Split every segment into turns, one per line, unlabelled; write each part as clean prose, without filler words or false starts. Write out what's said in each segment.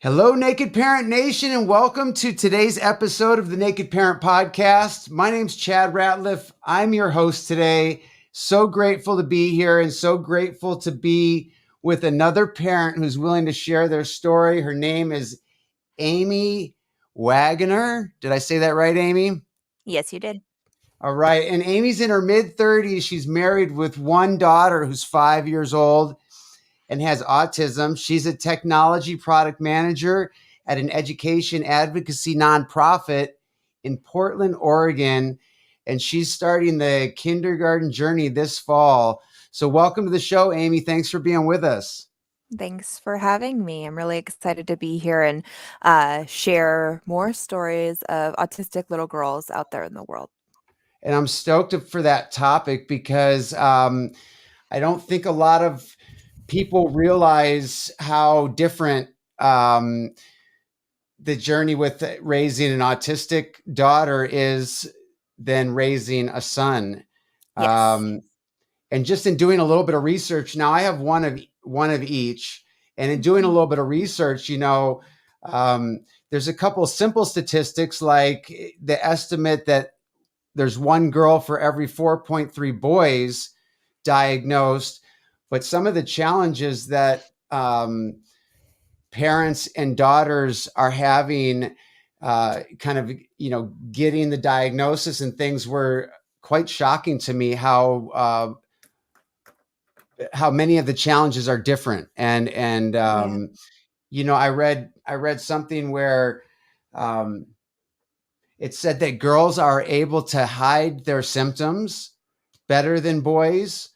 Hello, Naked Parent Nation, and welcome to today's episode of the Naked Parent Podcast. My name's Chad Ratliff. I'm your host today. So grateful to be here and so grateful to be with another parent who's willing to share their story. Her name is Amy Waggoner. Did I say that right, Amy?
Yes, you did.
All right. And Amy's in her mid 30s. She's married with one daughter who's 5 years old and has autism. She's a technology product manager at an education advocacy nonprofit in Portland, Oregon. And she's starting the kindergarten journey this fall. So, welcome to the show, Amy. Thanks for being with us.
Thanks for having me. I'm really excited to be here and share more stories of autistic little girls out there in the world.
And I'm stoked for that topic because I don't think a lot of people realize how different the journey with raising an autistic daughter is than raising a son.
Yes.
And just in doing a little bit of research, now I have one of each, and in doing a
Mhm.
little bit of research, there's a couple simple statistics like the estimate that there's one girl for every 4.3 boys diagnosed, but some of the challenges that parents and daughters are having kind of getting the diagnosis and things were quite shocking to me how many of the challenges are different and
Yeah.
I read something where um, it said that girls are able to hide their symptoms better than boys,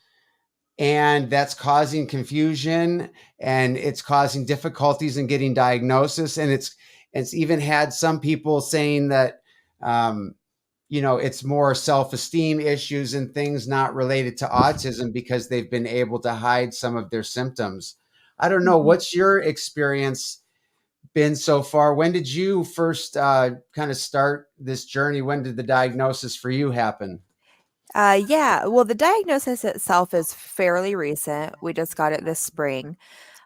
and that's causing confusion and it's causing difficulties in getting diagnosis, and it's even had some people saying that um, it's more self-esteem issues and things not related to autism because they've been able to hide some of their symptoms. I don't know,
Mhm.
what's your experience been so far? When did you first kind of start this journey? When did the diagnosis for you happen?
Yeah. Well, the diagnosis itself is fairly recent. We just got it this spring.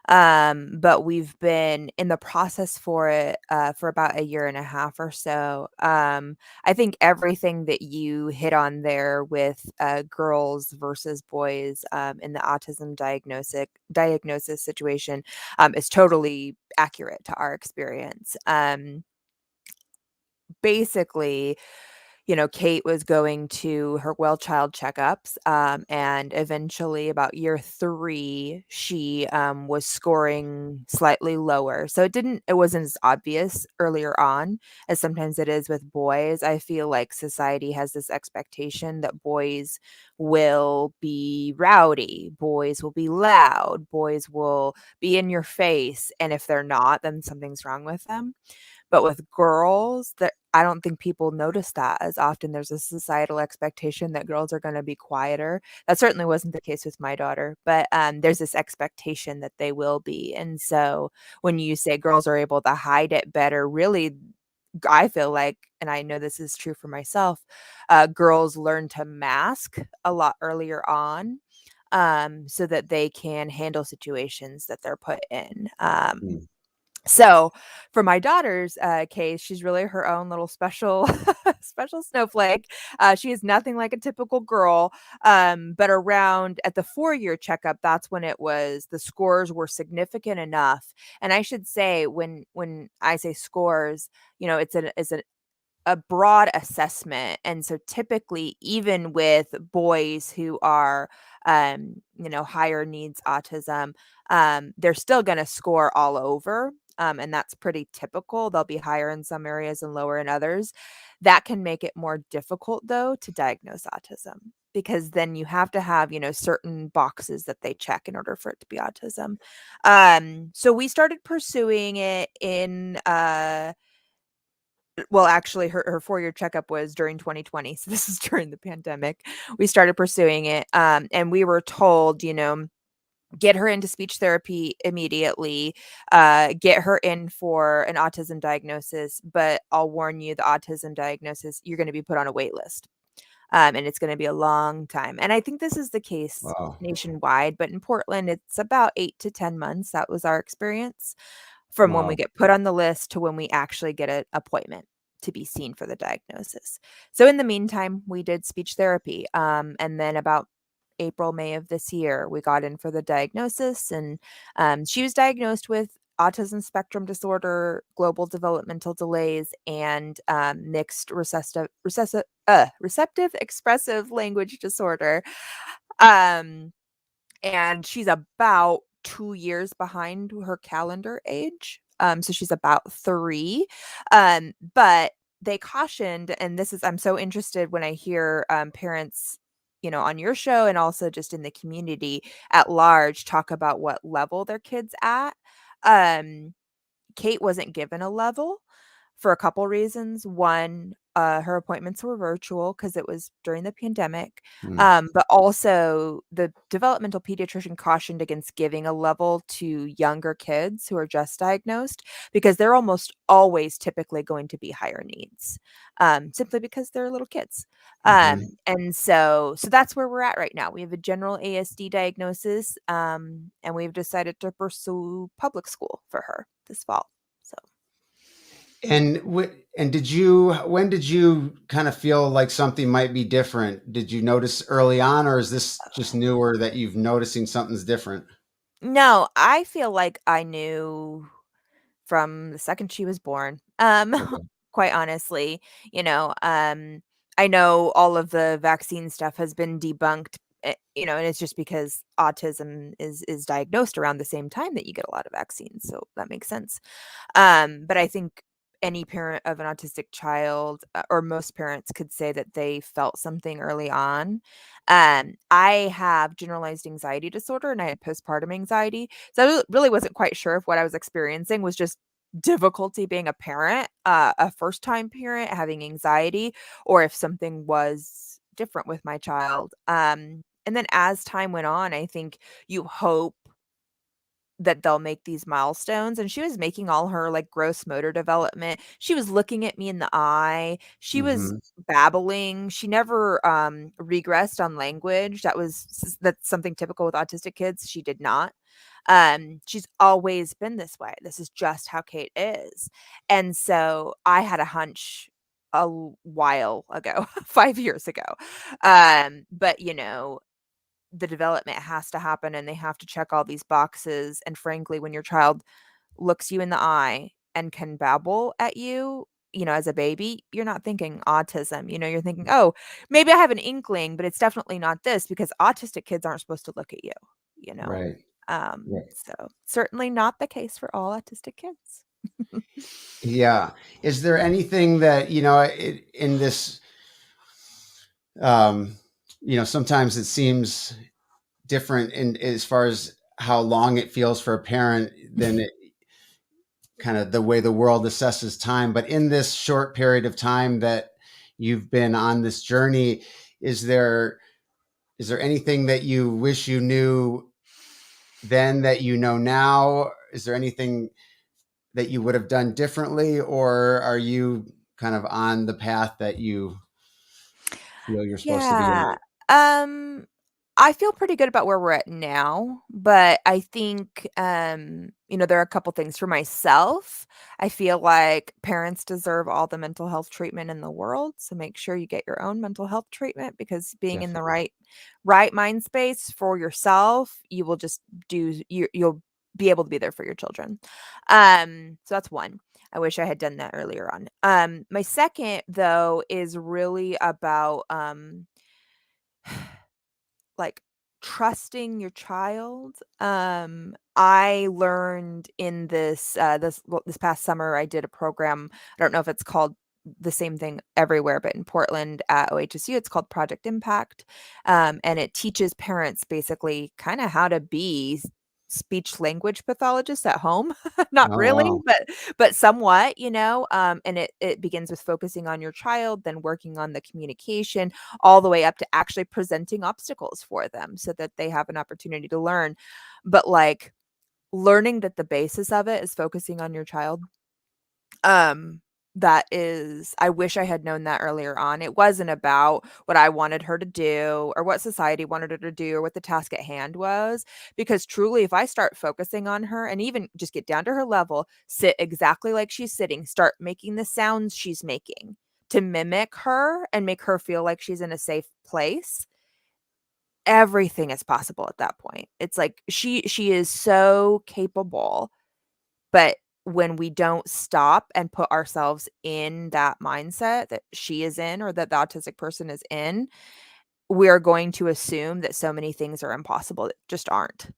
But we've been in the process for it for about a year and a half or so. I think everything that you hit on there with girls versus boys in the autism diagnosis situation is totally accurate to our experience. Basically, Kate was going to her well child checkups, and eventually, about year 3, she was scoring slightly lower. So it wasn't as obvious earlier on as sometimes it is with boys. I feel like society has this expectation that boys will be rowdy, boys will be loud, boys will be in your face, and if they're not, then something's wrong with them. But with girls, that I don't think people notice that as often. There's a societal expectation that girls are gonna be quieter. That certainly wasn't the case with my daughter, but, there's this expectation that they will be, and so when you say girls are able to hide it better, really, I feel like, and I know this is true for myself, girls learn to mask a lot earlier on, so that they can handle situations that they're put in. So for my daughter's case, she's really her own little special special snowflake. She is nothing like a typical girl. But around at the 4-year checkup, that's when it was the scores were significant enough. And I should say, when I say scores, it's a broad assessment. And so typically, even with boys who are higher needs autism, they're still going to score all over. And that's pretty typical. They'll be higher in some areas and lower in others. That can make it more difficult, though, to diagnose autism, because then you have to have, certain boxes that they check in order for it to be autism. So we started pursuing it in well, actually, her 4-year checkup was during 2020, so this is during the pandemic. We started pursuing it, and we were told, get her into speech therapy immediately, get her in for an autism diagnosis, but I'll warn you, the autism diagnosis, you're gonna be put on a wait list, and it's gonna be a long time, and I think this is the case
Wow.
nationwide, but in Portland, it's about 8 to 10 months. That was our experience. from when we
Wow.
get put on the list to when we actually get an appointment to be seen for the diagnosis. So in the meantime, we did speech therapy. And then about April, May of this year, we got in for the diagnosis, and she was diagnosed with autism spectrum disorder, global developmental delays, and mixed receptive expressive language disorder. Um, and she's about 2 years behind her calendar age. So she's about 3. But they cautioned, and this is, I'm so interested when I hear parents, on your show and also just in the community at large talk about what level their kids at. Um, Kate wasn't given a level for a couple reasons. One, her appointments were virtual because it was during the pandemic.
Hmm.
But also the developmental pediatrician cautioned against giving a level to younger kids who are just diagnosed because they're almost always typically going to be higher needs, simply because they're little kids.
Hmm.
And so that's where we're at right now. We have a general ASD diagnosis, and we've decided to pursue public school for her this fall. So
And when did you kind of feel like something might be different? Did you notice early on, or is this just newer that you've noticing something's different?
no, I feel like I knew from the second she was born.
Okay.
Quite honestly, I know all of the vaccine stuff has been debunked, and it's just because autism is diagnosed around the same time that you get a lot of vaccines, so that makes sense. But I think any parent of an autistic child, or most parents could say that they felt something early on. I have generalized anxiety disorder and I had postpartum anxiety. So I really wasn't quite sure if what I was experiencing was just difficulty being a parent, a first time parent having anxiety, or if something was different with my child. And then as time went on, I think you hope that they'll make these milestones, and she was making all her, like, gross motor development. She was looking at me in the eye. She was
Hmm.
babbling. She never, regressed on language. That's something typical with autistic kids. She did not. She's always been this way. This is just how Kate is. And so I had a hunch while ago, 5 years ago. But, the development has to happen and they have to check all these boxes. And frankly, when your child looks you in the eye and can babble at you, as a baby, you're not thinking autism. You're thinking, oh, maybe I have an inkling, but it's definitely not this because autistic kids aren't supposed to look at you, you know?
Right. Right.
So certainly not the case for all autistic kids.
Yeah. Is there anything that, in this, um, sometimes it seems different in as far as how long it feels for a parent than it, kind of the way the world assesses time. But in this short period of time that you've been on this journey, is there is there anything that you wish you knew then that you know now? Is there anything that you would have done differently, or are you kind of on the path that you feel you're supposed to be
Yeah.
on?
Um, I feel pretty good about where we're at now, but I think, there are a couple things for myself. I feel like parents deserve all the mental health treatment in the world, so make sure you get your own mental health treatment because being in the
Definitely.
right mind space for yourself, you'll be able to be there for your children. So that's one. I wish I had done that earlier on. My second though is really about like trusting your child. I learned in this past summer I did a program. I don't know if it's called the same thing everywhere, but in Portland at OHSU, it's called Project Impact. And it teaches parents basically kind of how to be speech language pathologists at home. Not
Oh,
really,
wow.
but somewhat, and it begins with focusing on your child, then working on the communication, all the way up to actually presenting obstacles for them so that they have an opportunity to learn. But like learning that the basis of it is focusing on your child. Um, that is, I wish I had known that earlier on. It wasn't about what I wanted her to do or what society wanted her to do or what the task at hand was. Because truly, if I start focusing on her and even just get down to her level, sit exactly like she's sitting, start making the sounds she's making to mimic her and make her feel like she's in a safe place, everything is possible at that point. It's like she is so capable, but when we don't stop and put ourselves in that mindset that she is in or that the autistic person is in, we're going to assume that so many things are impossible that just aren't.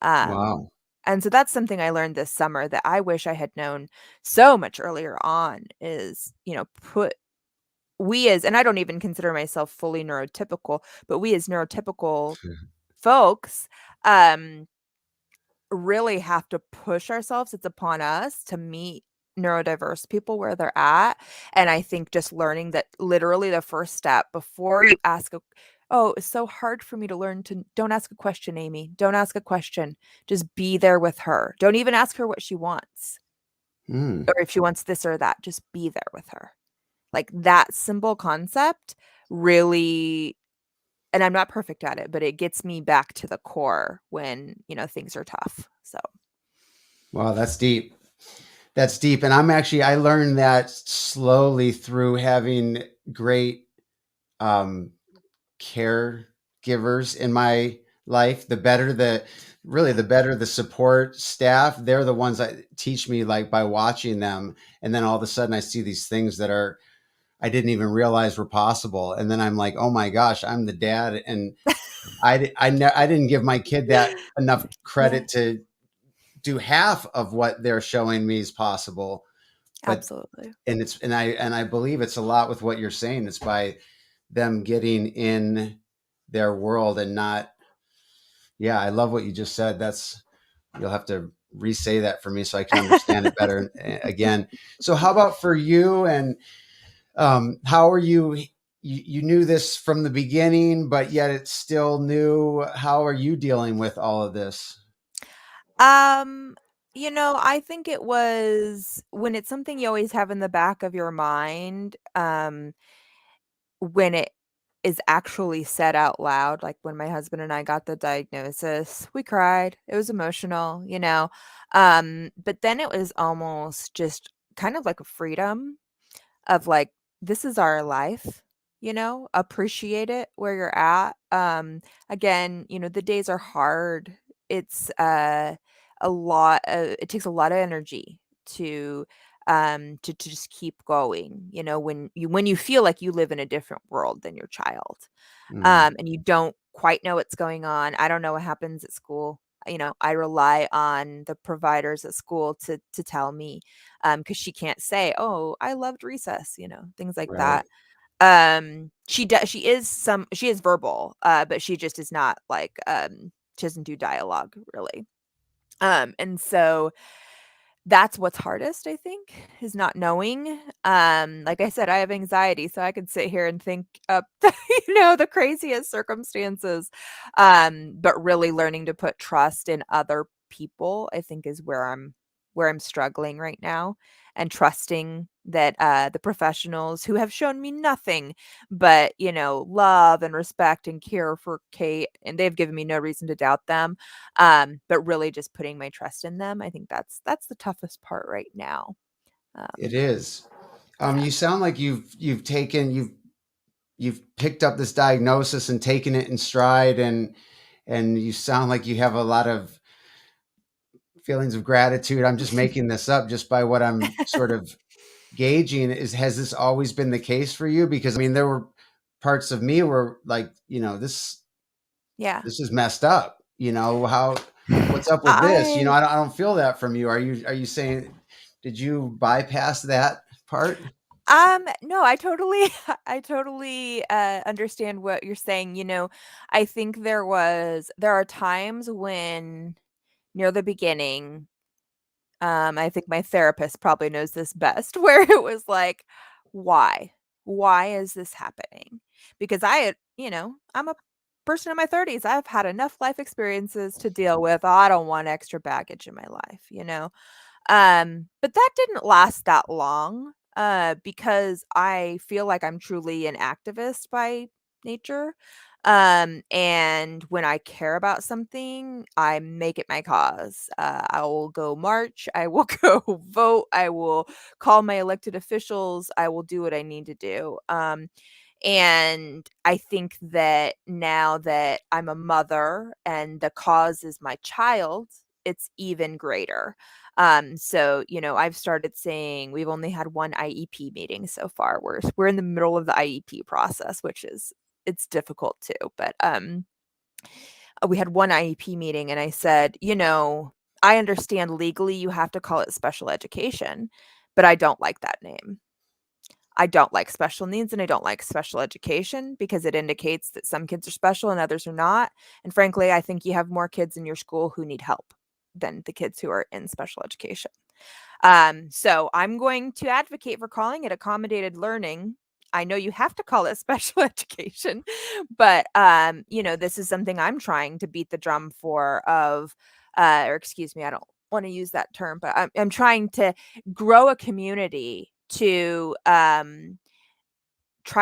Um,
Wow.
and so that's something I learned this summer that I wish I had known so much earlier on is, put we as, and I don't even consider myself fully neurotypical, but we as neurotypical folks, um, really have to push ourselves. It's upon us to meet neurodiverse people where they're at. And I think just learning that literally the first step before you ask oh, it's so hard for me to learn to don't ask a question, Amy. Don't ask a question. Just be there with her. Don't even ask her what she wants
Mm.
or if she wants this or that. Just be there with her. Like that simple concept really, and I'm not perfect at it, but it gets me back to the core when, things are tough. So,
Wow, that's deep. That's deep. And I learned that slowly through having great um, caregivers in my life. The better the support staff, they're the ones that teach me, like by watching them. And then all of a sudden I see these things that I didn't even realize were possible. And then I'm like, oh my gosh, I'm the dad. And I didn't give my kid that enough
yeah,
credit to do half of what they're showing me is possible. But
absolutely.
I believe it's a lot with what you're saying. It's by them getting in their world and not. Yeah, I love what you just said. That's You'll have to re-say that for me so I can understand it better again. So how about for you, and how are you knew this from the beginning, but yet it's still new. How are you dealing with all of this?
Um, I think it was when it's something you always have in the back of your mind, when it is actually said out loud, like when my husband and I got the diagnosis, we cried. It was emotional, you know. But then it was almost just kind of like a freedom of like, this is our life, appreciate it where you're at. Again, the days are hard. It's it takes a lot of energy to to just keep going, when you feel like you live in a different world than your child.
Mm,
And you don't quite know what's going on. I don't know what happens at school. I rely on the providers at school to tell me, because she can't say, "Oh, I loved recess," things like
right.
that. She is verbal, but she just is not like, she doesn't do dialogue really. And so that's what's hardest, I think, is not knowing. Like I said, I have anxiety, so I could sit here and think up, the craziest circumstances. But really learning to put trust in other people, I think, is where I'm struggling right now, and trusting that the professionals who have shown me nothing but, love and respect and care for Kate, and they've given me no reason to doubt them, but really just putting my trust in them. I think that's the toughest part right now.
It
Um,
is.
yeah.
You sound like you've picked up this diagnosis and taken it in stride, and you sound like you have a lot of feelings of gratitude. I'm just making this up just by what I'm sort of gauging. Has this always been the case for you? Because I mean, there were parts of me where, like,
Yeah.
this is messed up. What's up with this?
I
I don't feel that from you. Are you saying, did you bypass that part?
no, I totally I totally understand what you're saying. I think there are times when near the beginning, I think my therapist probably knows this best, where it was like, why? Why is this happening? Because I'm a person in my 30s. I've had enough life experiences to deal with. I don't want extra baggage in my life. But that didn't last that long. because I feel like I'm truly an activist by nature. And when I care about something, I make it my cause. I will go march, I will go vote, I will call my elected officials, I will do what I need to do. And I think that now that I'm a mother and the cause is my child, it's even greater. So, I've started saying we've only had one IEP meeting so far. We're in the middle of the IEP process, which is it's difficult too. But we had one IEP meeting and I said, I understand legally you have to call it special education, but I don't like that name. I don't like special needs and I don't like special education because it indicates that some kids are special and others are not. And frankly, I think you have more kids in your school who need help than the kids who are in special education. So I'm going to advocate for calling it accommodated learning. I know you have to call it special education, but this is something I'm trying to beat the drum for or excuse me, I don't want to use that term, but I'm trying to grow a community to try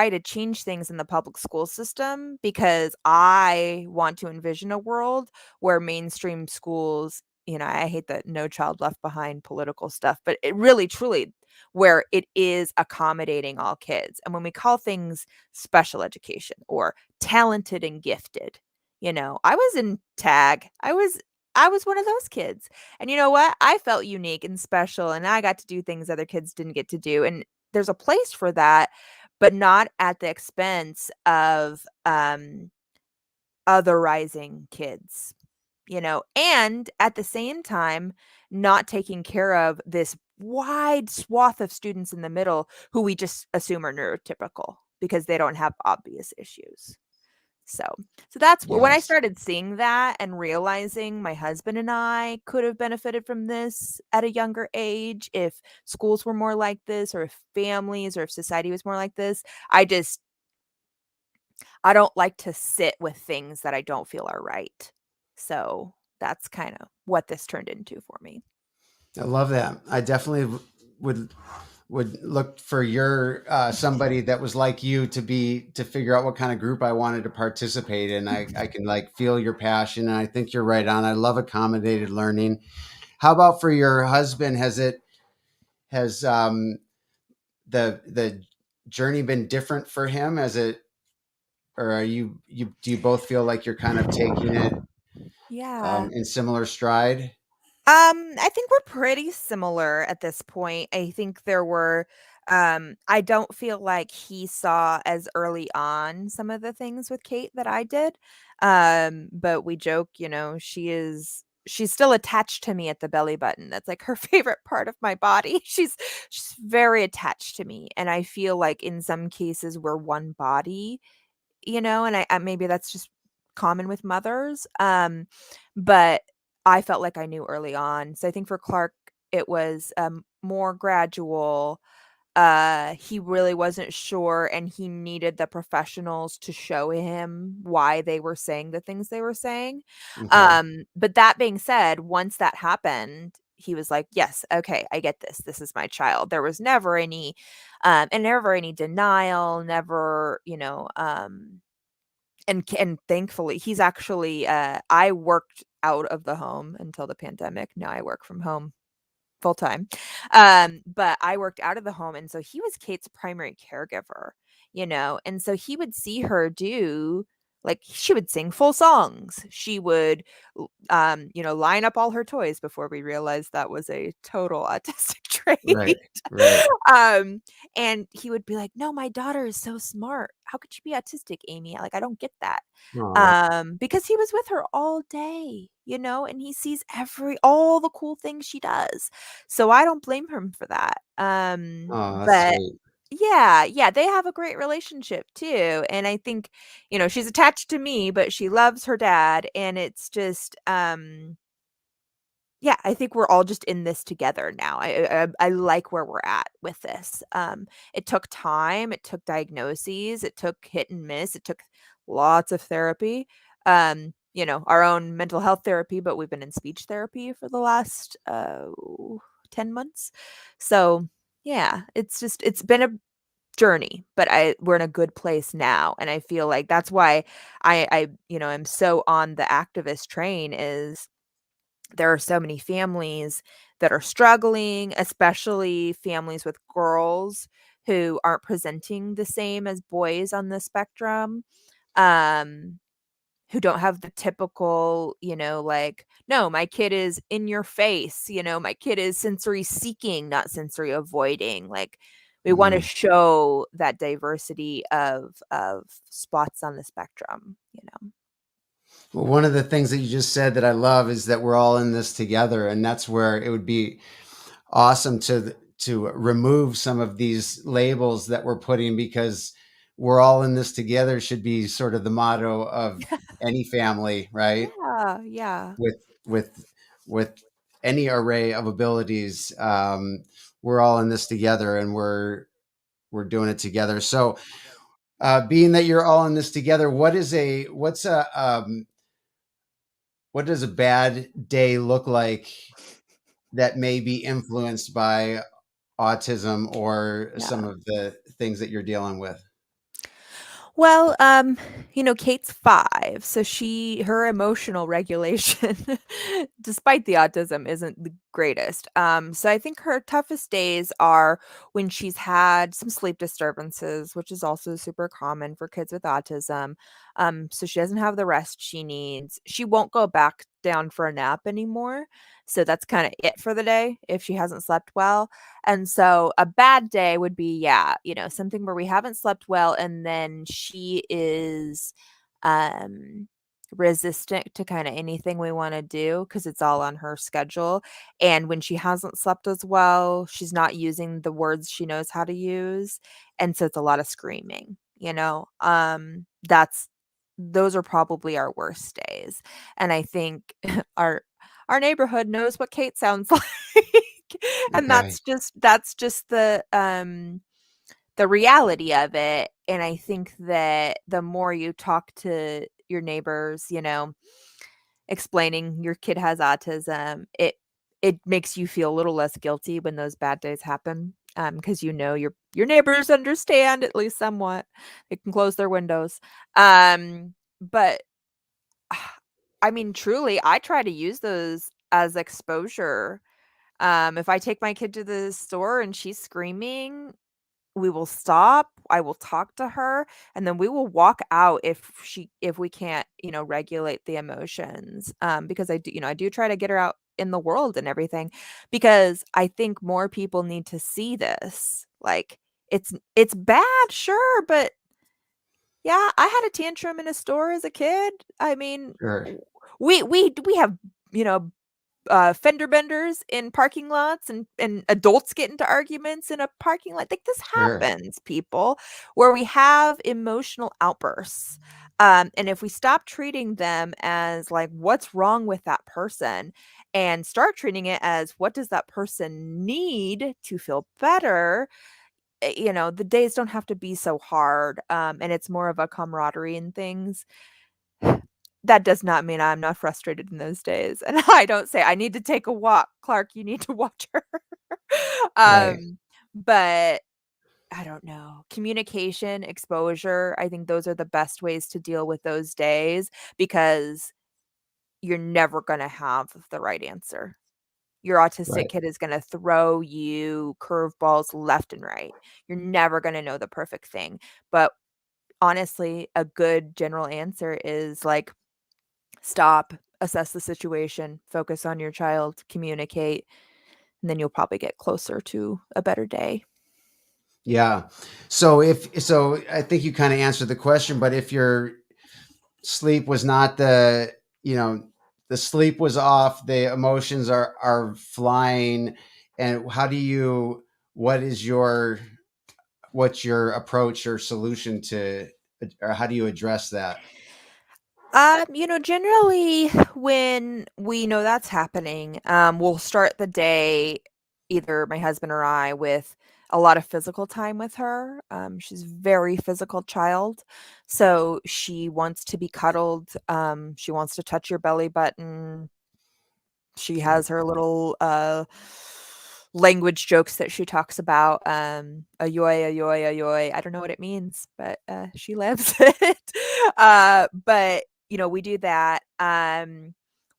to change things in the public school system because I want to envision a world where mainstream schools, I hate that No Child Left Behind political stuff, but it really truly where it is accommodating all kids. And when we call things special education or talented and gifted, I was in tag. I was one of those kids. And you know what? I felt unique and special and I got to do things other kids didn't get to do. And there's a place for that, but not at the expense of otherizing kids, and at the same time, not taking care of this wide swath of students in the middle who we just assume are neurotypical because they don't have obvious issues. So, so that's when I
Yes.
started seeing that and realizing my husband and I could have benefited from this at a younger age if schools were more like this, or if families or if society was more like this. I don't like to sit with things that I don't feel are right. So that's kind of what this turned into for me.
I love that. I definitely would look for your somebody that was like you to figure out what kind of group I wanted to participate in. I can like feel your passion, and I think you're right on. I love accommodated learning. How about for your husband? Has the journey been different for him? As it or are you do you both feel like you're kind of taking it
Yeah.
in similar stride?
I think we're pretty similar at this point. I think there were I don't feel like he saw as early on some of the things with Kate that I did. But we joke, she's still attached to me at the belly button. That's like her favorite part of my body. She's very attached to me and I feel like in some cases we're one body, and I maybe that's just common with mothers. But I felt like I knew early on. So I think for Clark, it was more gradual. He really wasn't sure, and he needed the professionals to show him why they were saying the things they were saying.
Okay.
But that being said, once that happened, he was like, yes, okay, I get this. This is my child. There was never any and never any denial, never, and thankfully he's actually I worked out of the home until the pandemic. Now I work from home full time. But I worked out of the home and so he was Kate's primary caregiver, and so he would see her do like she would sing full songs. She would line up all her toys before we realized that was a total autistic
Right.
trait.
Right.
um and he would be like, no, my daughter is so smart, how could she be autistic, Amy? Like, I don't get that.
Oh,
Because he was with her all day, and he sees all the cool things she does, so I don't blame him for that.
oh, that's
But
sweet.
yeah, they have a great relationship too, and I think, she's attached to me, but she loves her dad, and it's just yeah, I think we're all just in this together now. I like where we're at with this. It took time, it took diagnoses, it took hit and miss, it took lots of therapy. Our own mental health therapy, but we've been in speech therapy for the last 10 months. So Yeah, it's been a journey, but I we're in a good place now, and I feel like that's why am so on the activist train is there are so many families that are struggling, especially families with girls who aren't presenting the same as boys on the spectrum. Um, who don't have the typical, like, no, my kid is in your face, my kid is sensory seeking, not sensory avoiding. Like we want to
Mhm.
show that diversity of spots on the spectrum.
Well, one of the things that you just said that I love is that we're all in this together, and that's where it would be awesome to remove some of these labels that we're putting, because we're all in this together should be sort of the motto of any family, right?
Yeah, yeah.
With with with any array of abilities, we're all in this together, and we're doing it together. So, being that you're all in this together, what does a bad day look like that may be influenced by autism or some
Yeah.
of the things that you're dealing with?
Well, Kate's 5, so her emotional regulation, despite the autism, isn't the greatest. So I think her toughest days are when she's had some sleep disturbances, which is also super common for kids with autism. So she doesn't have the rest she needs. She won't go back down for a nap anymore. So that's kind of it for the day if she hasn't slept well. And so a bad day would be, yeah, something where we haven't slept well and then she is um resistant to kind of anything we want to do because it's all on her schedule. And when she hasn't slept as well, she's not using the words she knows how to use. And so it's a lot of screaming. That's those are probably our worst days. And I think our neighborhood knows what Kate sounds like. And
Okay.
that's just the reality of it. And I think that the more you talk to your neighbors, explaining your kid has autism, it makes you feel a little less guilty when those bad days happen. Because your neighbors understand at least somewhat. They can close their windows. But I mean, truly, I try to use those as exposure. If I take my kid to the store and she's screaming, we will stop, I will talk to her, and then we will walk out if we can't, regulate the emotions. Because I do try to get her out in the world and everything because I think more people need to see this. Like it's bad, sure, but yeah, I had a tantrum in a store as a kid. I mean,
Sure.
w we have, you know, fender benders in parking lots and adults get into arguments in a parking lot. Like this
Sure.
happens, people, where we have emotional outbursts. And if we stop treating them as like what's wrong with that person and start treating it as what does that person need to feel better, the days don't have to be so hard. And it's more of a camaraderie and things. That does not mean I'm not frustrated in those days, and I don't say, "I need to take a walk. Clark, you need to watch her."
Right.
Um, but I don't know. Communication, exposure, I think those are the best ways to deal with those days because you're never gonna have the right answer. Your autistic
Right.
kid is gonna throw you curveballs left and right. You're never gonna know the perfect thing, but honestly, a good general answer is, like, stop, assess the situation, focus on your child, communicate, and then you'll probably get closer to a better day.
Yeah. So I think you kind of answered the question, but if your sleep was not you know, the sleep was off, the emotions are flying, and what is what's your approach or solution to, or how do you address that?
Generally when we know that's happening, we'll start the day, either my husband or I, with a lot of physical time with her. She's a very physical child, so she wants to be cuddled. She wants to touch your belly button. She
Okay.
has her little, language jokes that she talks about, "Ayoy, ayoy, ayoy." I don't know what it means, but, she lives it. But, we do that.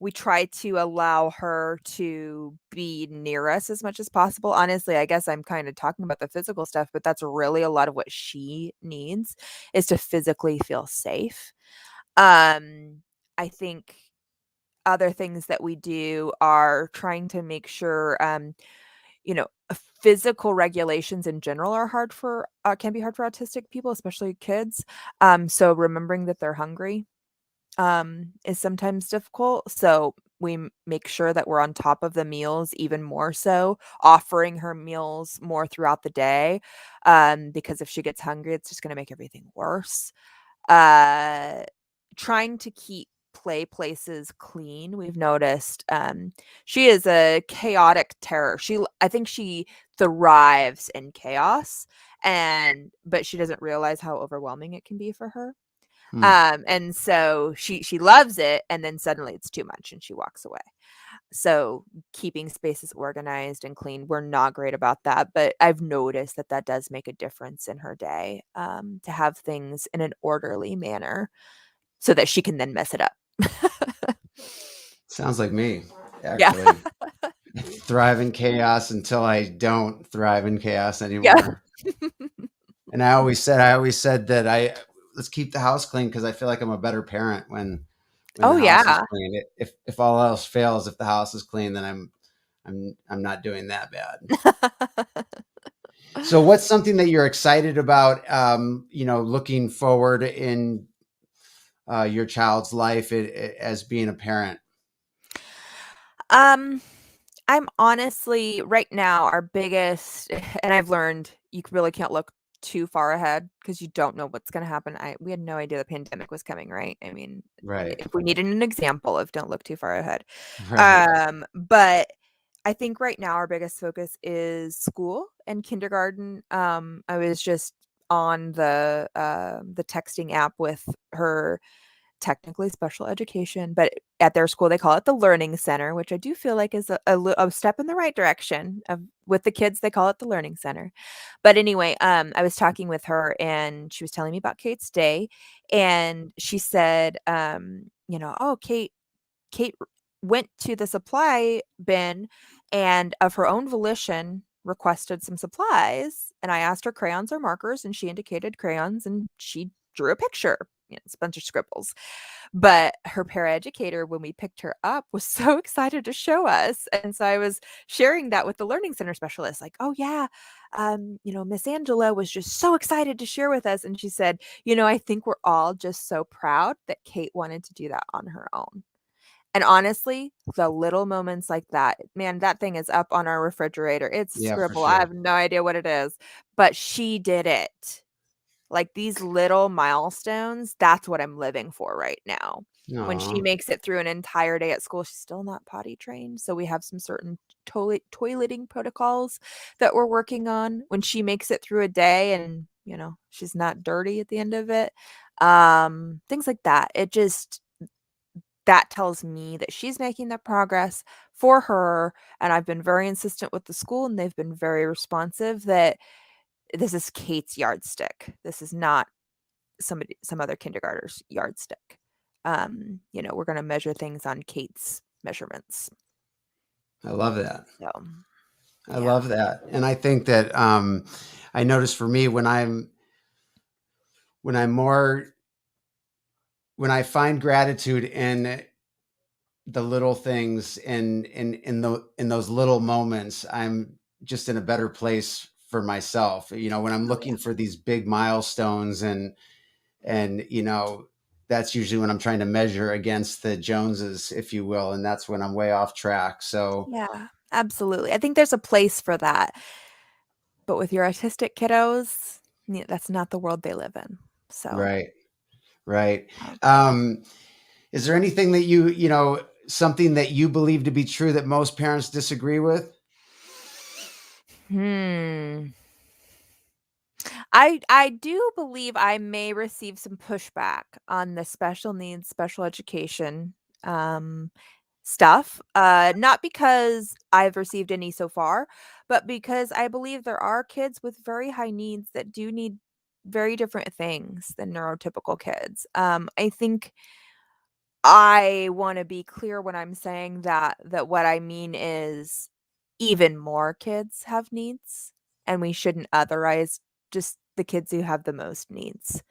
We try to allow her to be near us as much as possible. Honestly, I guess I'm kinda talking about the physical stuff, but that's really a lot of what she needs, is to physically feel safe. I think other things that we do are trying to make sure, physical regulations in general are hard for can be hard for autistic people, especially kids. So remembering that they're hungry is sometimes difficult. So we make sure that we're on top of the meals even more so, offering her meals more throughout the day. Because if she gets hungry, it's just going to make everything worse. Uh, Trying to keep play places clean, we've noticed, she is a chaotic terror. I think she thrives in chaos, but she doesn't realize how overwhelming it can be for her.
Hmm.
And so she loves it, and then suddenly it's too much and she walks away. So keeping spaces organized and clean, we're not great about that, but I've noticed that that does make a difference in her day, to have things in an orderly manner so that she can then mess it up.
Sounds like me,
Yeah.
actually. I thrive in chaos until I don't thrive in chaos
Yeah.
anymore. And I always said that let's keep the house clean because I feel like I'm a better parent when
Oh,
the house is
yeah.
clean. If all else fails, if the house is clean, then I'm not doing that bad. So what's something that you're excited about, looking forward in your child's life as being a parent?
Um, I'm honestly right now, our biggest and I've learned you really can't look too far ahead because you don't know what's gonna happen. I We had no idea the pandemic was coming, right? I mean,
Right.
if we needed an example of don't look too far ahead.
Right.
But I think right now our biggest focus is school and kindergarten. I was just on the texting app with her, technically special education, but at their school they call it the learning center, which I do feel like is a step in the right direction. With the kids, they call it the learning center. But anyway, I was talking with her and she was telling me about Kate's day, and she said, oh, Kate went to the supply bin and of her own volition requested some supplies. And I asked her crayons or markers, and she indicated crayons and she drew a picture. It's a bunch of scribbles. But her paraeducator, when we picked her up, was so excited to show us. And so I was sharing that with the Learning Center specialist, like, oh, yeah, Miss Angela was just so excited to share with us. And she said, I think we're all just so proud that Kate wanted to do that on her own. And honestly, the little moments like that, man, that thing is up on our refrigerator. It's
Yeah, for
scribble. I
sure.
have no idea what it is, but she did it. Like these little milestones, that's what I'm living for right now. When she
No.
makes it through an entire day at school, she's still not potty trained. So we have some certain toileting protocols that we're working on. When she makes it through a day and, she's not dirty at the end of it, things like that. That tells me that she's making that progress for her. And I've been very insistent with the school, and they've been very responsive that this is Kate's yardstick. This is not some other kindergartner's yardstick. We're going to measure things on Kate's measurements.
I love that.
So,
I
yeah.
love that. And I think that I notice for me when I'm more when I find gratitude in the little things in those little moments, I'm just in a better place for myself. When I'm
Oh, yeah.
looking for these big milestones and that's usually when I'm trying to measure against the Joneses, if you will, and that's when I'm way off track. So,
Yeah, absolutely. I think there's a place for that. But with your autistic kiddos, that's not the world they live in. So,
right, right.
um,
Um, is there anything that something that you believe to be true that most parents disagree with?
hmm. I do believe I may receive some pushback on the special needs, special education. Um, stuff, not because I've received any so far, but because I believe there are kids with very high needs that do need very different things than neurotypical kids. I think I wanna be clear when I'm saying that what I mean is even more kids have needs, and we shouldn't otherize just the kids who have the most needs,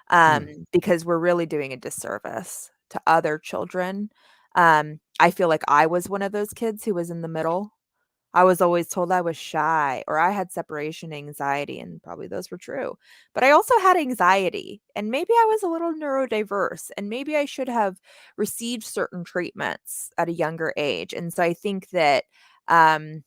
Hmm.
because we're really doing a disservice to other children. I feel like I was one of those kids who was in the middle. I was always told I was shy or I had separation anxiety, and probably those were true. But I also had anxiety, and maybe I was a little neurodiverse, and maybe I should have received certain treatments at a younger age. And so I think that um,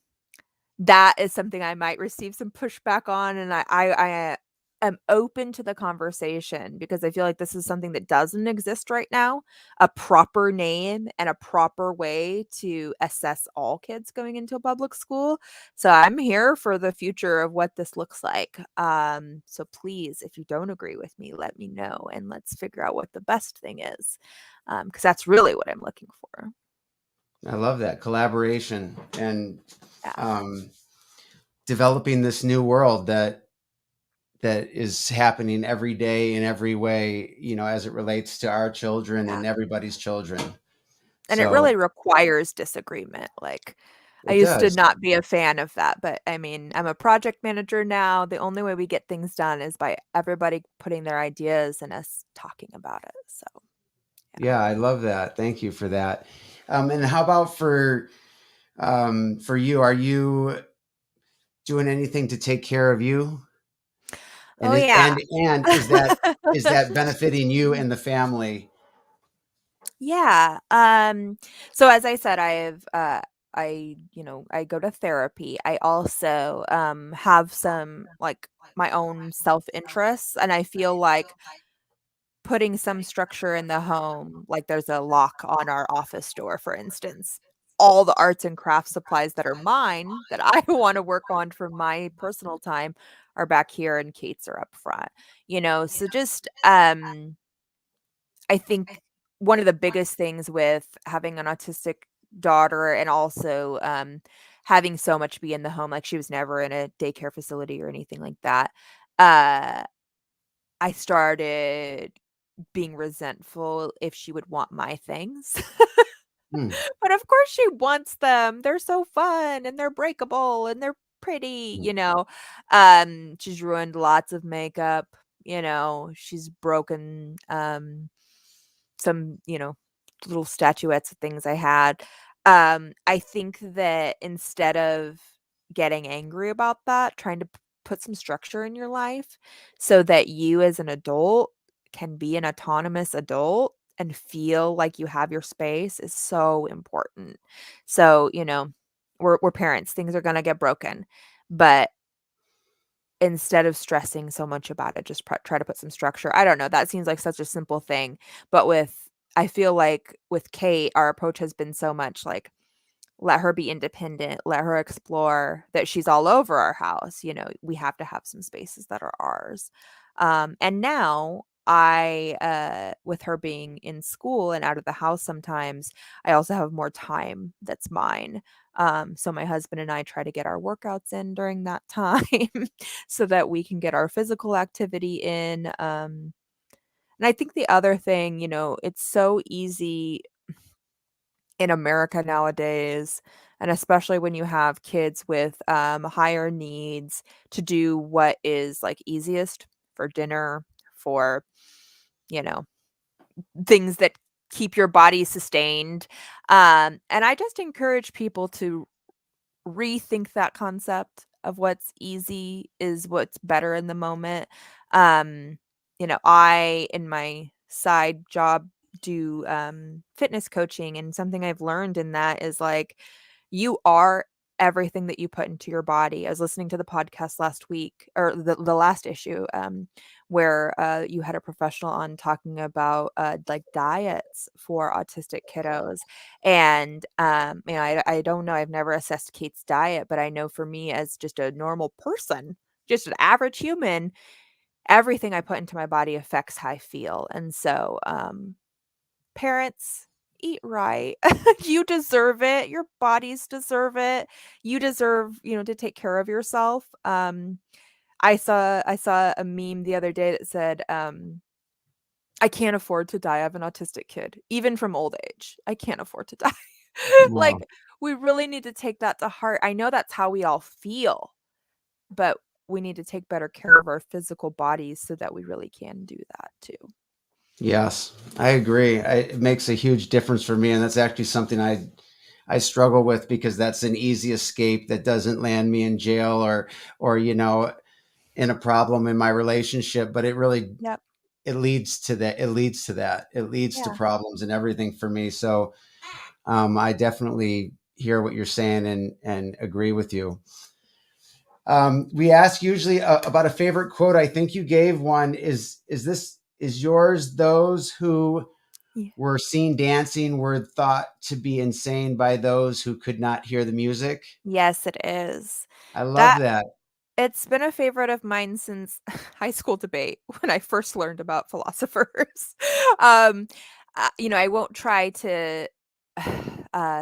that is something I might receive some pushback on, and I am open to the conversation because I feel like this is something that doesn't exist right now, a proper name and a proper way to assess all kids going into a public school. So I'm here for the future of what this looks like. So please, if you don't agree with me, let me know and let's figure out what the best thing is, because that's really what I'm looking for.
I love that collaboration and
Yeah.
um, developing this new world that is happening every day in every way, as it relates to our children
Yeah.
and everybody's children.
And it
So
really requires disagreement, like, I
it
used to
does.
not be a fan of that, but, I mean, I'm a project manager now, the only way we get things done is by everybody putting their ideas and us talking about it, so, yeah.
Yeah, I love that. Thank you for that. And how about for you? Are you doing anything to take care of you? And
Oh,
is
yeah.
and is that benefiting you and the family?
Yeah, so as I said, I go to therapy. I also, have some, like, my own self-interests, and I feel like putting some structure in the home, like there's a lock on our office door, for instance. All the arts and crafts supplies that are mine, that I wanna work on for my personal time are back here and Kate's are up front, So just, I think one of the biggest things with having an autistic daughter and also, having so much be in the home, like she was never in a daycare facility or anything like that, uh, I started being resentful if she would want my things.
Hmm.
But of course she wants them. They're so fun and they're breakable and they're pretty. She's ruined lots of makeup, she's broken some, little statuettes of things I had. I think that instead of getting angry about that, trying to put some structure in your life so that you as an adult can be an autonomous adult and feel like you have your space is so important. So, we're parents, things are gonna get broken, but instead of stressing so much about it, just try to put some structure. I don't know, that seems like such a simple thing, but I feel like with Kate, our approach has been so much like, let her be independent, let her explore, that she's all over our house, we have to have some spaces that are ours. And now with her being in school and out of the house sometimes, I also have more time that's mine. So my husband and I try to get our workouts in during that time so that we can get our physical activity in. And I think the other thing, it's so easy in America nowadays, and especially when you have kids with higher needs, to do what is like easiest for dinner, for, you know, things that keep your body sustained. And I just encourage people to rethink that concept of what's easy is what's better in the moment. Um, I in my side job do fitness coaching, and something I've learned in that is like you are everything that you put into your body. I was listening to the podcast last week, or the last issue, where you had a professional on talking about like diets for autistic kiddos. And, I don't know, I've never assessed Kate's diet, but I know for me as just a normal person, just an average human, everything I put into my body affects how I feel. And so, parents, eat right. You deserve it. Your bodies deserve it. You deserve, to take care of yourself. I saw a meme the other day that said, I can't afford to die. I have an autistic kid, even from old age. I can't afford to die. Like,
Wow.
we really need to take that to heart. I know that's how we all feel, but we need to take better care of our physical bodies so that we really can do that too.
Yes, I agree. It makes a huge difference for me, and that's actually something I struggle with because that's an easy escape that doesn't land me in jail or in a problem in my relationship, but
Yep.
it leads to that. It leads to that. It leads to
Yeah.
problems and everything for me. So I definitely hear what you're saying and agree with you. We ask usually about a favorite quote. I think you gave one. Is yours those who
Ye
were seen dancing were thought to be insane by those who could not hear the music?
Yes, it is.
I love
That
that.
It's been a favorite of mine since high school debate when I first learned about philosophers. Um, I won't try to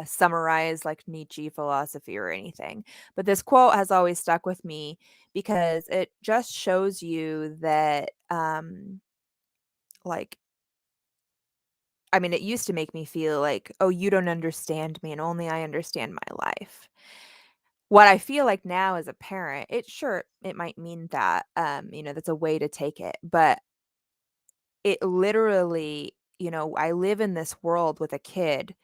summarize like Nietzsche philosophy or anything, but this quote has always stuck with me because it just shows you that, like, I mean, it used to make me feel like, oh, you don't understand me and only I understand my life. What I feel like now as a parent, it might mean that, that's a way to take it, but it literally, I live in this world with a kid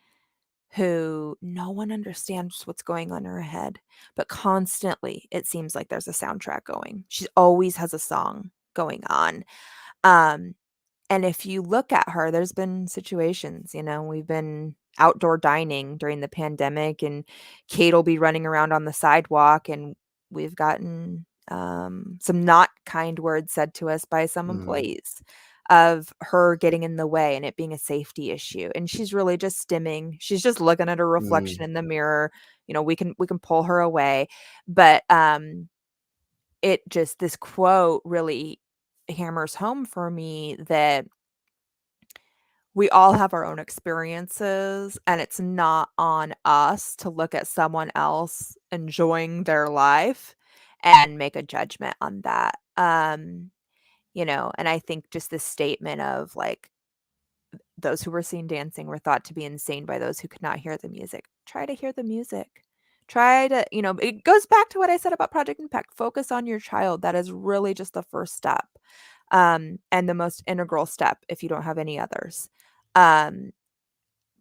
who no one understands what's going on in her head, but constantly it seems like there's a soundtrack going. She always has a song going on. Um, and if you look at her, there's been situations, we've been outdoor dining during the pandemic, and Kate will be running around on the sidewalk, and we've gotten some not kind words said to us by some
Mm,
employees of her getting in the way and it being a safety issue. And she's really just stimming. She's just looking at her reflection
mm,
in the mirror. We can pull her away. But this quote really hammers home for me that we all have our own experiences, and it's not on us to look at someone else enjoying their life and make a judgment on that. And I think just this statement of like, those who were seen dancing were thought to be insane by those who could not hear the music. Try to hear the music. Try to, it goes back to what I said about Project Impact. Focus on your child. That is really just the first step, and the most integral step if you don't have any others. Um,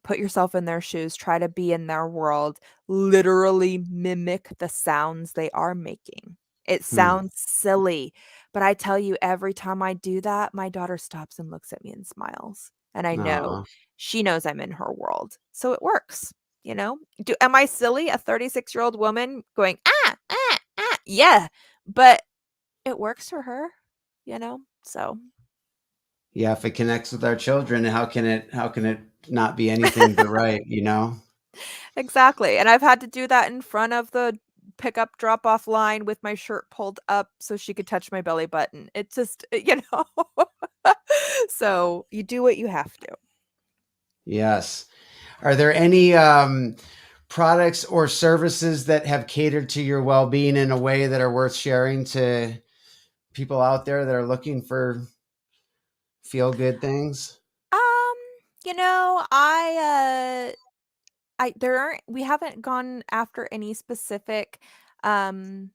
Put yourself in their shoes, try to be in their world, literally mimic the sounds they are making. It
mm.
sounds silly, but I tell you, every time I do that, my daughter stops and looks at me and smiles. And I know
Aw.
she knows I'm in her world. So it works, you know? Am I silly? A 36-year-old woman going, ah, ah, ah. Yeah, but it works for her, you know? So
Yeah, if it connects with our children, how can it not be anything but right, you know?
exactly, and I've had to do that in front of the pickup drop off line with my shirt pulled up so she could touch my belly button. It just, So, you do what you have to.
Yes. Are there any products or services that have catered to your well-being in a way that are worth sharing to people out there that are looking for feel good things?
Um, I there aren't we haven't gone after any specific, um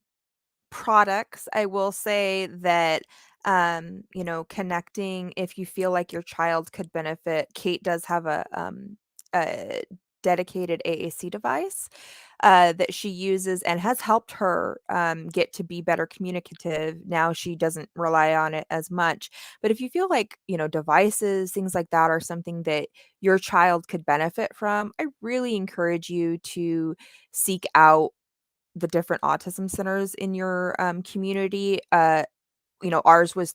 products. I will say that, connecting if you feel like your child could benefit. Kate does have a dedicated AAC device that she uses and has helped her get to be better communicative. Now she doesn't rely on it as much. But if you feel like, devices, things like that are something that your child could benefit from, I really encourage you to seek out the different autism centers in your community. Ours was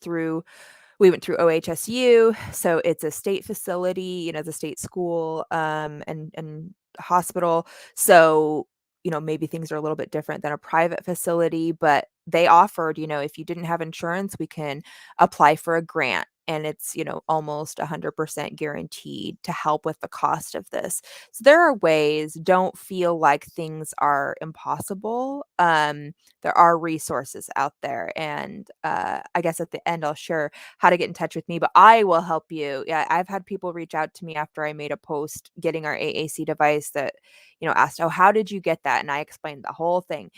we went through OHSU, so it's a state facility, the state school, and hospital. So, maybe things are a little bit different than a private facility, but they offered, if you didn't have insurance, we can apply for a grant and it's, almost 100% guaranteed to help with the cost of this. So there are ways. Don't feel like things are impossible. There are resources out there, and I guess at the end I'll share how to get in touch with me, but I will help you. Yeah, I've had people reach out to me after I made a post getting our AAC device that, asked, "Oh, how did you get that?" And I explained the whole thing.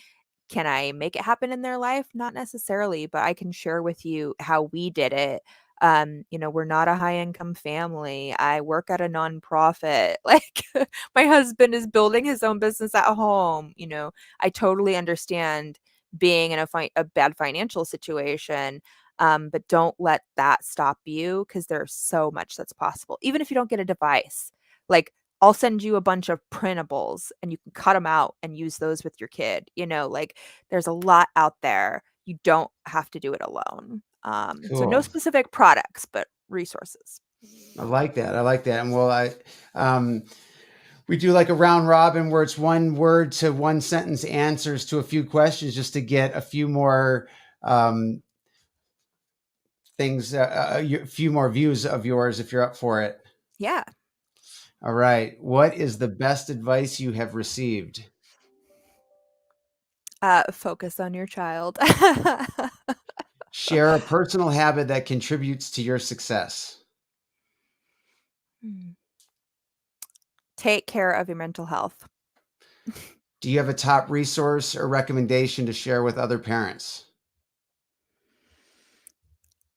Can I make it happen in their life? Not necessarily, but I can share with you how we did it. We're not a high income family. I work at a nonprofit. Like, my husband is building his own business at home. I totally understand being in a bad financial situation. But don't let that stop you, because there's so much that's possible. Even if you don't get a device, like, I'll send you a bunch of printables and you can cut them out and use those with your kid. Like, there's a lot out there. You don't have to do it alone. So no
Cool.
specific products, but resources.
I like that. I like that. And well, um, we do like a round robin where it's one word to one sentence answers to a few questions just to get a few more um, things, a few more views of yours if you're up for it.
Yeah.
All right. What is the best advice you have received?
Focus on your child.
Share a personal habit that contributes to your success.
Hmm. Take care of your mental health.
Do you have a top resource or recommendation to share with other parents?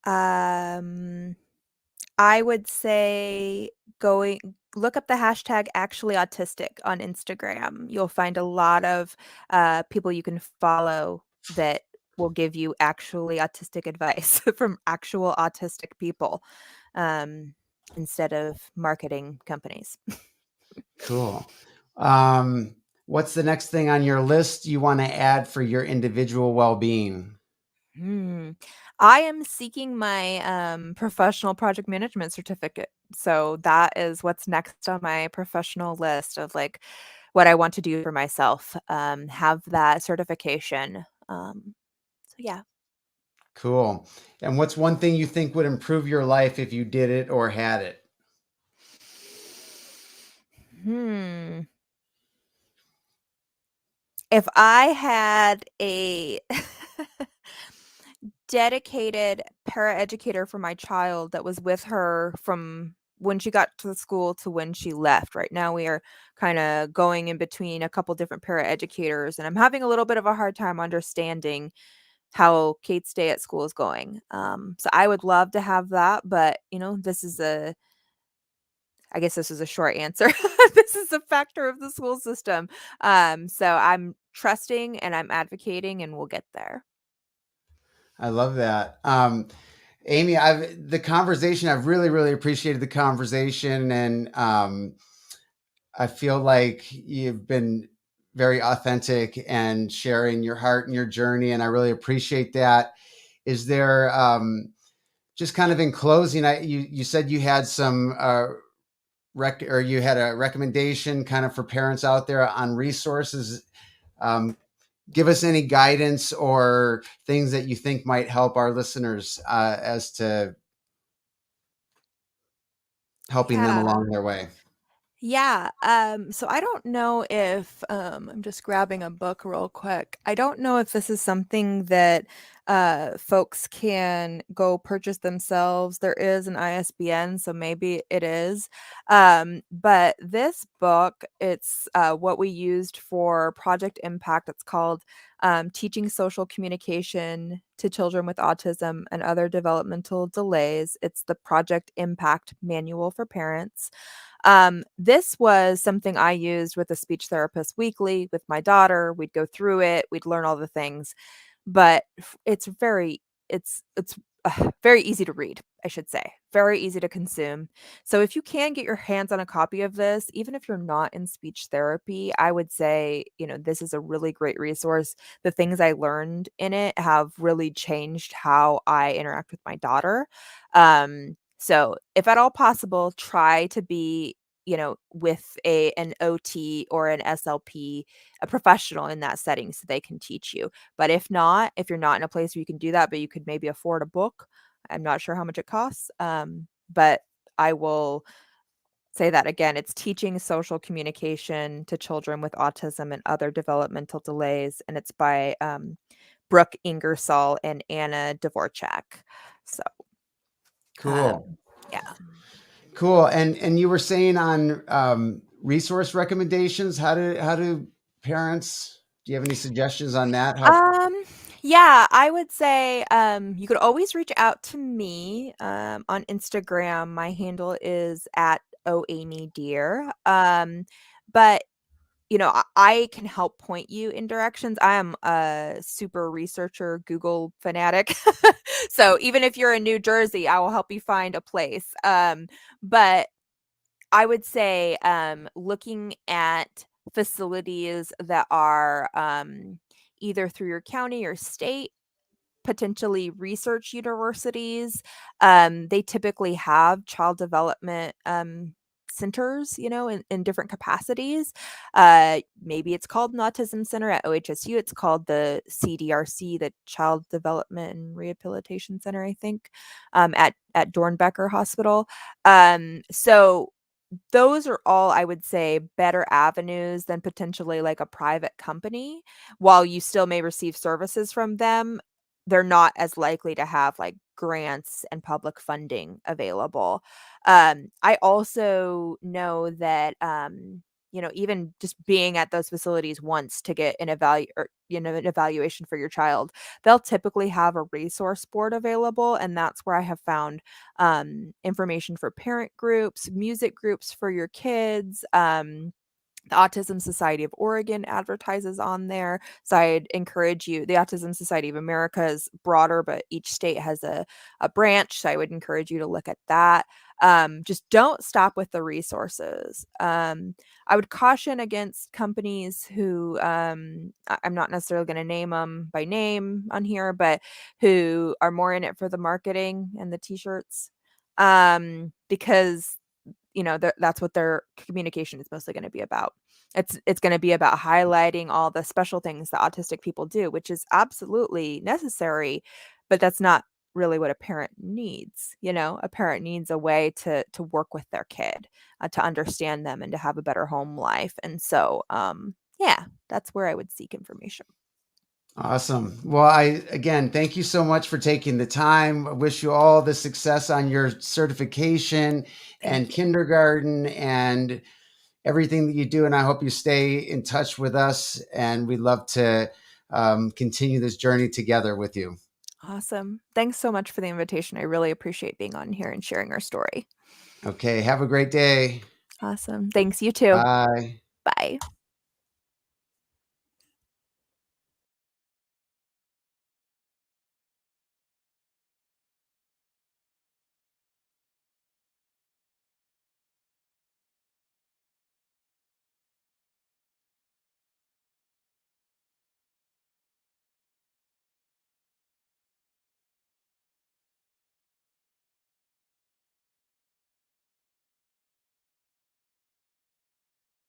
Um, I would say going look up the hashtag actually autistic on Instagram. You'll find a lot of people you can follow that will give you actually autistic advice from actual autistic people, um, instead of marketing companies.
Cool. What's the next thing on your list you want to add for your individual well being?
Hmm. I am seeking my professional project management certificate. So that is what's next on my professional list of, like, what I want to do for myself. Have that certification. So yeah.
Cool. And what's one thing you think would improve your life if you did it or had it?
Hmm. If I had a dedicated paraeducator for my child that was with her from when she got to the school to when she left. Right now, we are kind of going in between a couple different paraeducators, and I'm having a little bit of a hard time understanding how Kate's day at school is going. So I would love to have that, but I guess this is a short answer. This is a factor of the school system. So I'm trusting and I'm advocating, and we'll get there.
I love that. Amy, I've really, really appreciated the conversation. And I feel like you've been very authentic and sharing your heart and your journey. And I really appreciate that. Is there, just kind of in closing, you said you had some, or you had a recommendation kind of for parents out there on resources. Um, give us any guidance or things that you think might help our listeners as to helping them
Yeah.
along their way.
Yeah, so I don't know if I'm just grabbing a book real quick. I don't know if this is something that folks can go purchase themselves. There is an ISBN, so maybe it is. But this book, it's what we used for Project Impact. It's called Teaching Social Communication to Children with Autism and Other Developmental Delays. It's the Project Impact Manual for Parents. This was something I used with a speech therapist weekly with my daughter. We'd go through it, we'd learn all the things, but it's very easy to read, I should say. Very easy to consume. So if you can get your hands on a copy of this, even if you're not in speech therapy, I would say, this is a really great resource. The things I learned in it have really changed how I interact with my daughter. So if at all possible, try to be, with an OT or an SLP, a professional in that setting so they can teach you. But if not, if you're not in a place where you can do that, but you could maybe afford a book, I'm not sure how much it costs, but I will say that again. It's teaching social communication to children with autism and other developmental delays, and it's by Brooke Ingersoll and Anna Dvorak. So,
Cool.
yeah.
Cool. And you were saying on resource recommendations, how do parents, do you have any suggestions on that? How
Um, yeah, I would say you could always reach out to me on Instagram. My handle is at oamydear. But I can help point you in directions. I am a super researcher, Google fanatic. So even if you're in New Jersey, I will help you find a place. But I would say looking at facilities that are either through your county or state, potentially research universities. They typically have child development centers, in different capacities. Maybe it's called an autism center at OHSU. It's called the CDRC, the Child Development and Rehabilitation Center, I think, at Dornbecker Hospital. So those are all, I would say, better avenues than potentially like a private company. While you still may receive services from them, they're not as likely to have like grants and public funding available. I also know that even just being at those facilities once to get an evaluation for your child, they'll typically have a resource board available, and that's where I have found information for parent groups, music groups for your kids. The Autism Society of Oregon advertises on there. So I'd encourage you, the Autism Society of America is broader, but each state has a branch. So I would encourage you to look at that. Just don't stop with the resources. I would caution against companies who, I'm not necessarily going to name them by name on here, but who are more in it for the marketing and the t-shirts. Because that's what their communication is mostly going to be about. It's going to be about highlighting all the special things that autistic people do, which is absolutely necessary, but that's not really what a parent needs. A parent needs a way to work with their kid, to understand them and to have a better home life. And so yeah, that's where I would seek information.
Awesome. Well, I again thank you so much for taking the time. I wish you all the success on your certification and
Thank you.
kindergarten and everything that you do. And I hope you stay in touch with us. And we'd love to continue this journey together with you.
Awesome. Thanks so much for the invitation. I really appreciate being on here and sharing our story.
Okay. Have a great day.
Awesome. Thanks, you too.
Bye.
Bye.